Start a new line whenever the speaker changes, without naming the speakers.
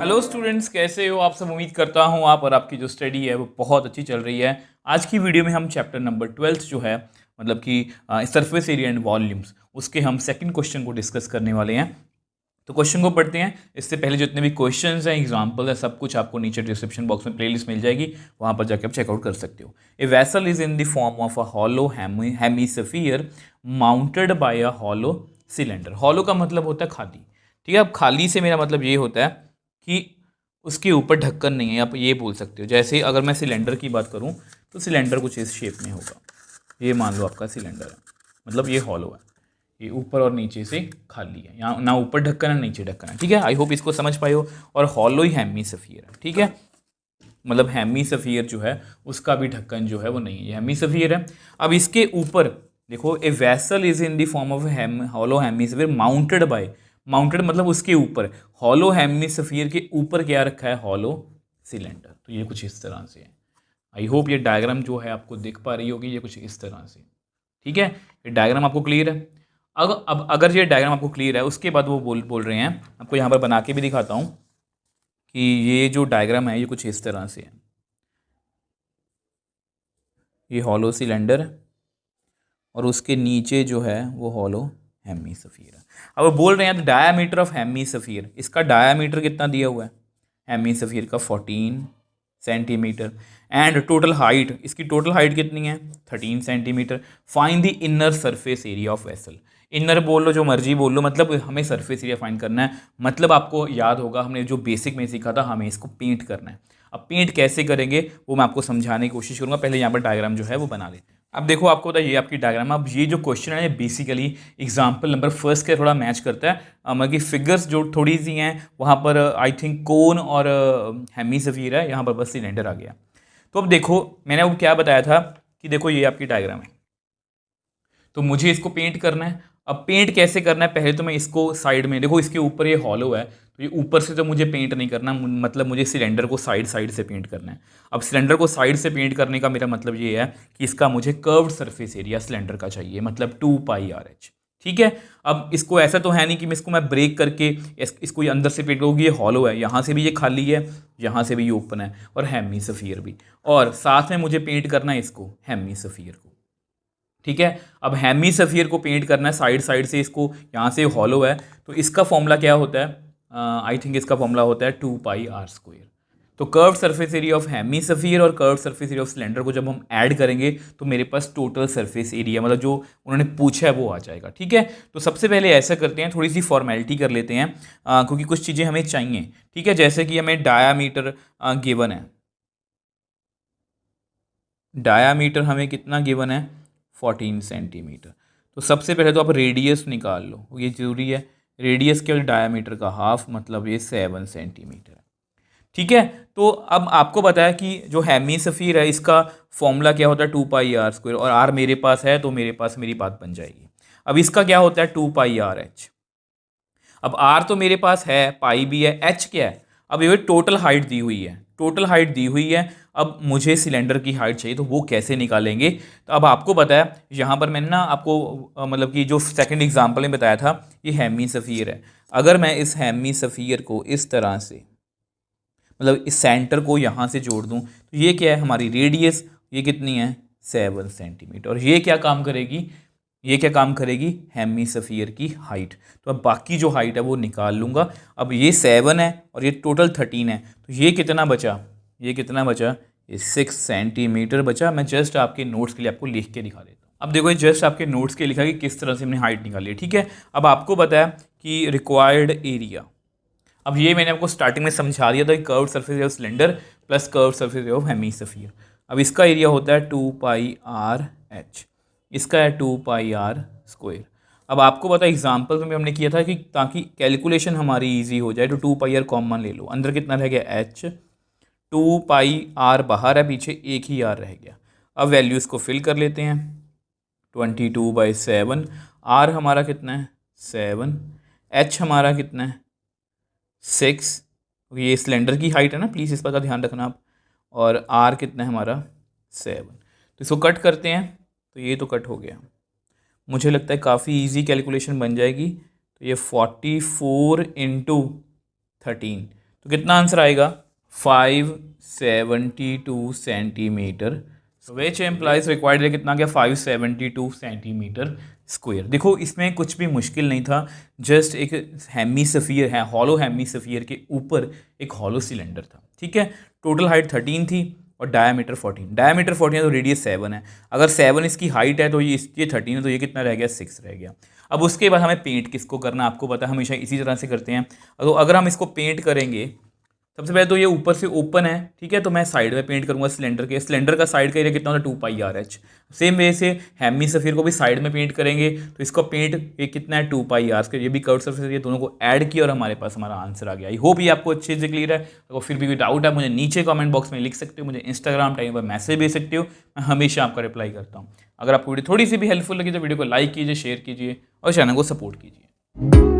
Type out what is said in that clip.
Hello students, कैसे हो आप सब। उम्मीद करता हूँ आप और आपकी जो स्टडी है वो बहुत अच्छी चल रही है। आज की वीडियो में हम चैप्टर नंबर 12 जो है मतलब कि सरफेस एरिया एंड वॉल्यूम्स, उसके हम सेकंड क्वेश्चन को डिस्कस करने वाले हैं। तो क्वेश्चन को पढ़ते हैं। इससे पहले जितने भी क्वेश्चंस हैं, एग्जांपल है, सब कुछ आपको नीचे डिस्क्रिप्शन बॉक्स में प्लेलिस्ट मिल जाएगी, वहाँ पर जाकर आप चेकआउट कर सकते हो। A vessel is in the form of a hollow hemisphere mounted by a hollow cylinder. Hollow का मतलब होता है खाली, ठीक है। अब खाली से मेरा मतलब ये होता है कि उसके ऊपर ढक्कन नहीं है, आप ये बोल सकते हो। जैसे अगर मैं सिलेंडर की बात करूँ तो सिलेंडर कुछ इस शेप में होगा। ये मान लो आपका सिलेंडर है, मतलब ये हॉलो है, ये ऊपर और नीचे से खाली है, यहाँ ना ऊपर ढक्कन है नीचे ढक्कन है, ठीक है। आई होप इसको समझ पाए हो। और हॉलो ही हेमीस्फीयर है, ठीक है। मतलब हेमीस्फीयर जो है उसका भी ढक्कन जो है वो नहीं है, ये हेमीस्फीयर है। अब इसके ऊपर देखो, a vessel is in the form of hollow hemisphere mounted by, mounted मतलब उसके ऊपर, हॉलो हेमीस्फीयर के ऊपर क्या रखा है, हॉलो सिलेंडर। तो ये कुछ इस तरह से है। आई होप ये डायग्राम जो है आपको दिख पा रही होगी, ये कुछ इस तरह से, ठीक है। ये डायग्राम आपको क्लियर है। अब अगर ये डायग्राम आपको क्लियर है, उसके बाद वो बोल रहे हैं, आपको यहाँ पर बना के भी दिखाता हूँ कि ये जो डायग्राम है ये कुछ इस तरह से है। ये हॉलो सिलेंडर है और उसके नीचे जो है वो हॉलो हेमीस्फीयर है। अब वो बोल रहे हैं द डायामीटर ऑफ हेमीस्फीयर, इसका डायामीटर कितना दिया हुआ है हेमीस्फीयर का, 14 सेंटीमीटर। एंड टोटल हाइट, इसकी टोटल हाइट कितनी है, 13 centimetre. Find the inner surface area of vessel. Inner बोल लो, जो मर्जी बोल लो, मतलब हमें सरफेस एरिया फाइंड करना है। मतलब आपको याद होगा हमने जो बेसिक में सीखा था, हमें इसको पेंट करना है। अब पेंट कैसे करेंगे वो मैं आपको समझाने की कोशिश करूंगा। पहले यहाँ पर डायग्राम जो है वो बना लेते हैं। अब देखो, आपको बताइए, ये आपकी डायग्राम। अब ये जो क्वेश्चन है ये बेसिकली एग्जाम्पल नंबर फर्स्ट के थोड़ा मैच करता है। मतलब कि फिगर्स जो थोड़ी सी हैं वहाँ पर आई थिंक कोन और हेमीस्फीयर है, यहाँ पर बस सिलेंडर आ गया। तो अब देखो, मैंने वो क्या बताया था कि देखो ये आपकी डायग्राम है, तो मुझे इसको पेंट करना है। अब पेंट कैसे करना है, पहले तो मैं इसको साइड में, देखो इसके ऊपर ये हॉलो है, तो ये ऊपर से तो मुझे पेंट नहीं करना, मतलब मुझे सिलेंडर को साइड साइड से पेंट करना है। अब सिलेंडर को साइड से पेंट करने का मेरा मतलब ये है कि इसका मुझे कर्व्ड सरफेस एरिया सिलेंडर का चाहिए, मतलब 2πRh, ठीक है। अब इसको ऐसा तो है नहीं कि मैं ब्रेक करके इसको ये अंदर से पेंट करूँगी। ये हॉलो है, यहाँ से भी ये खाली है, यहाँ से भी ये ओपन है, और हेमीस्फीयर भी, और साथ में मुझे पेंट करना है इसको, हेमीस्फीयर को, ठीक है। अब हेमीस्फीयर को पेंट करना है साइड साइड से, इसको यहाँ से हॉलो है, तो इसका फॉर्मूला क्या होता है, आई थिंक इसका फॉर्मूला होता है 2πr²। तो curve surface area of hemisphere और curve surface area of cylinder को जब हम ऐड करेंगे तो मेरे पास टोटल सरफेस एरिया, मतलब जो उन्होंने पूछा है वो आ जाएगा, ठीक है। तो सबसे पहले ऐसा करते हैं, थोड़ी सी फॉर्मेलिटी कर लेते हैं, क्योंकि कुछ चीज़ें हमें चाहिए, ठीक है। जैसे कि हमें डायामीटर गिवन है, डायामीटर हमें कितना गिवन है, 14 सेंटीमीटर। तो सबसे पहले तो आप रेडियस निकाल लो, ये जरूरी है। रेडियस केवल डायामीटर का हाफ, मतलब ये 7 सेंटीमीटर है, ठीक है। तो अब आपको बताया कि जो हेमीस्फीयर है इसका फॉर्मूला क्या होता है, 2πr², और आर मेरे पास है तो मेरे पास मेरी बात बन जाएगी। अब इसका क्या होता है, 2πRh। अब आर तो मेरे पास है, पाई भी है, एच क्या है, अब ये टोटल हाइट दी हुई है, टोटल हाइट दी हुई है। अब मुझे सिलेंडर की हाइट चाहिए, तो वो कैसे निकालेंगे। तो अब आपको बताया, यहाँ पर मैंने ना आपको मतलब कि जो सेकंड एग्जांपल में बताया था, ये हेमीस्फीयर है। अगर मैं इस हेमीस्फीयर को इस तरह से, मतलब इस सेंटर को यहाँ से जोड़ दूँ, तो ये क्या है हमारी रेडियस, ये कितनी है, 7 सेंटीमीटर। और ये क्या काम करेगी, ये क्या काम करेगी, हेमीस्फीयर की हाइट। तो अब बाकी जो हाइट है वो निकाल लूँगा। अब ये 7 है और ये टोटल 13 है, तो ये कितना बचा, ये कितना बचा, ये 6 सेंटीमीटर बचा। मैं जस्ट आपके नोट्स के लिए आपको लिख के दिखा देता हूँ। अब देखो, ये जस्ट आपके नोट्स के लिखा कि किस तरह से हमने हाइट निकाली है, ठीक है। अब आपको बताया कि रिक्वायर्ड एरिया, अब ये मैंने आपको स्टार्टिंग में समझा दिया था कि curved surface area of cylinder plus curved surface area of hemisphere. अब इसका एरिया होता है 2πRh, इसका है 2πr²। अब आपको पता है एग्जाम्पल में हमने किया था कि ताकि कैलकुलेशन हमारी इजी हो जाए, तो 2πr कॉमन ले लो, अंदर कितना रह गया h, 2πr बाहर है, पीछे एक ही r रह गया। अब वैल्यू इसको फिल कर लेते हैं, 22/7, r हमारा कितना है 7, h हमारा कितना है 6, ये सिलेंडर की हाइट है ना, प्लीज़ इस बात का ध्यान रखना आप, और आर कितना है हमारा 7। तो इसको कट करते हैं, तो ये तो कट हो गया। मुझे लगता है काफ़ी इजी कैलकुलेशन बन जाएगी। तो ये 44 × 13, तो कितना आंसर आएगा 572 सेंटीमीटर, विच एम्प्लाइज रिक्वायर्ड कितना गया 572 सेंटीमीटर स्क्वायर। देखो इसमें कुछ भी मुश्किल नहीं था, जस्ट एक हेमीस्फीयर है, हॉलो हेमीस्फीयर के ऊपर एक हॉलो सिलेंडर था, ठीक है। टोटल हाइट 13 थी और डायामीटर 14, डायामीटर 14 है तो रेडियस 7 है। अगर 7 इसकी हाइट है तो ये 13 है, तो ये कितना रह गया 6 रह गया। अब उसके बाद हमें पेंट किसको करना, आपको पता है हमेशा इसी तरह से करते हैं। तो अगर हम इसको पेंट करेंगे, सबसे पहले तो ये ऊपर से ओपन है, ठीक है, तो मैं साइड में पेंट करूंगा सिलेंडर के। सिलेंडर का साइड का एरिया कितना होता है 2πr/h। सेम वे से हेमीस्फीयर को भी साइड में पेंट करेंगे, तो इसको पेंट ये कितना है 2πr, ये भी कर्व सर्फेस एरिया, दोनों को ऐड किया और हमारे पास हमारा आंसर आ गया। आई होप ये आपको अच्छे से क्लियर है। अगर फिर भी कोई डाउट है मुझे नीचे कमेंट बॉक्स में लिख सकते हो, मुझे इंस्टाग्राम टाइम पर मैसेज भेज सकते हो, मैं हमेशा आपका रिप्लाई करता हूँ। अगर आपको वीडियो थोड़ी सी भी हेल्पफुल लगी तो वीडियो को लाइक कीजिए, शेयर कीजिए और चैनल को सपोर्ट कीजिए।